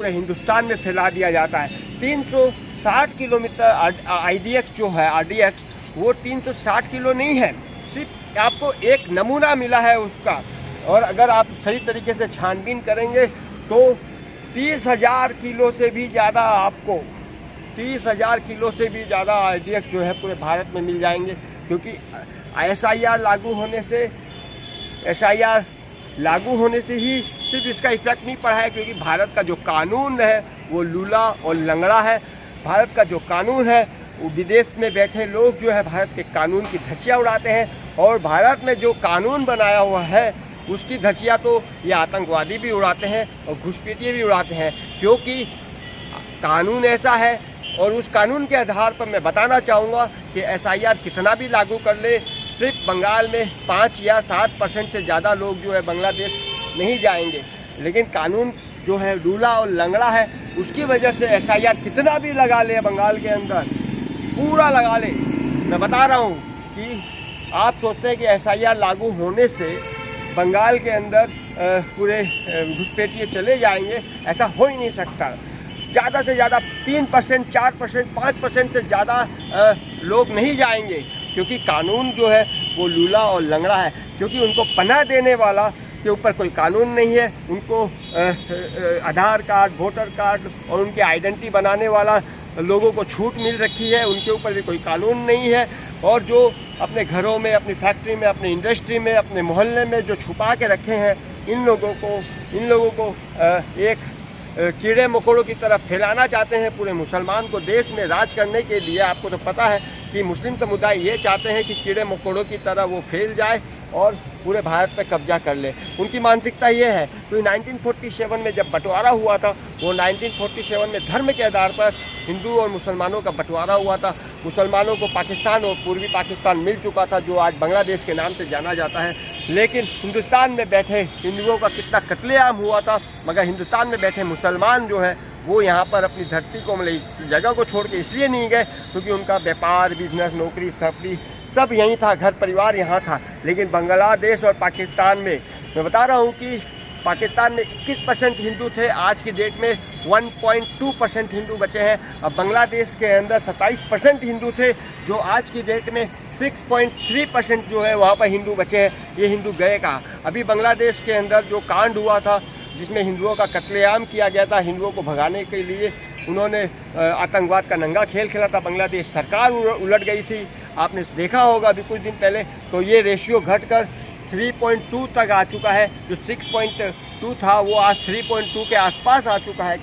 पूरे हिंदुस्तान में फैला दिया जाता है। 360 किलोमीटर IDX जो है RDX वो 360 किलो नहीं है, सिर्फ आपको एक नमूना मिला है उसका। और अगर आप सही तरीके से छानबीन करेंगे तो 30,000 किलो से भी ज़्यादा आपको 30,000 किलो से भी ज़्यादा IDX जो है पूरे भारत में मिल जाएंगे। क्योंकि SIR लागू होने से ही सिर्फ इसका इफेक्ट नहीं पड़ा है, क्योंकि भारत का जो कानून है वो लूला और लंगड़ा है। भारत का जो कानून है वो विदेश में बैठे लोग जो है भारत के कानून की धज्जियाँ उड़ाते हैं, और भारत में जो कानून बनाया हुआ है उसकी धज्जियाँ तो ये आतंकवादी भी उड़ाते हैं और घुसपैठिए भी उड़ाते हैं। क्योंकि कानून ऐसा है, और उस कानून के आधार पर मैं बताना चाहूँगा कि SIR कितना भी लागू कर ले, सिर्फ बंगाल में 5 या 7% से ज़्यादा लोग जो है बांग्लादेश नहीं जाएंगे। लेकिन कानून जो है लूला और लंगड़ा है, उसकी वजह से SIR कितना भी लगा ले बंगाल के अंदर, पूरा लगा ले। मैं बता रहा हूँ कि आप सोचते हैं कि SIR लागू होने से बंगाल के अंदर पूरे घुसपैठिए चले जाएंगे, ऐसा हो ही नहीं सकता। ज़्यादा से ज़्यादा 3%, 4%, 5% से ज़्यादा लोग नहीं जाएंगे, क्योंकि कानून जो है वो लूला और लंगड़ा है। क्योंकि उनको पनाह देने वाला के ऊपर कोई कानून नहीं है, उनको आधार कार्ड, वोटर कार्ड और उनके आइडेंटिटी बनाने वाला लोगों को छूट मिल रखी है, उनके ऊपर भी कोई कानून नहीं है। और जो अपने घरों में, अपनी फैक्ट्री में, अपनी इंडस्ट्री में, अपने मोहल्ले में जो छुपा के रखे हैं, इन लोगों को एक कीड़े मकोड़ों की तरफ फैलाना चाहते हैं पूरे मुसलमान को देश में राज करने के लिए। आपको तो पता है कि मुस्लिम समुदाय ये चाहते हैं कि कीड़े मकोड़ों की तरह वो फैल जाए और पूरे भारत पर कब्जा कर ले। उनकी मानसिकता ये है। तो 1947 में जब बंटवारा हुआ था, वो 1947 में धर्म के आधार पर हिंदू और मुसलमानों का बंटवारा हुआ था। मुसलमानों को पाकिस्तान और पूर्वी पाकिस्तान मिल चुका था, जो आज बांग्लादेश के नाम से जाना जाता है। लेकिन हिंदुस्तान में बैठे हिंदुओं का कितना कत्लेआम हुआ था, मगर हिंदुस्तान में बैठे मुसलमान जो है वो यहाँ पर अपनी धरती को, मतलब इस जगह को छोड़ के इसलिए नहीं गए क्योंकि उनका व्यापार, बिजनेस, नौकरी सब यहीं था, घर परिवार यहाँ था। लेकिन बांग्लादेश और पाकिस्तान में मैं बता रहा हूँ कि पाकिस्तान में 21% हिंदू थे, आज की डेट में 1.2% हिंदू बचे हैं। अब बांग्लादेश के अंदर 27% हिंदू थे, जो आज की डेट में 6.3% जो है वहाँ पर हिंदू बचे हैं। ये हिंदू गए कहाँ? अभी बांग्लादेश के अंदर जो कांड हुआ था, जिसमें हिंदुओं का कत्लेआम किया गया था, हिंदुओं को भगाने के लिए उन्होंने आतंकवाद का नंगा खेल खेला था। बांग्लादेश सरकार उलट गई थी, आपने देखा होगा अभी कुछ दिन पहले। तो ये रेशियो घटकर 3.2 तक आ चुका है। जो 6.2 था वो आज 3.2 के आसपास आ चुका है।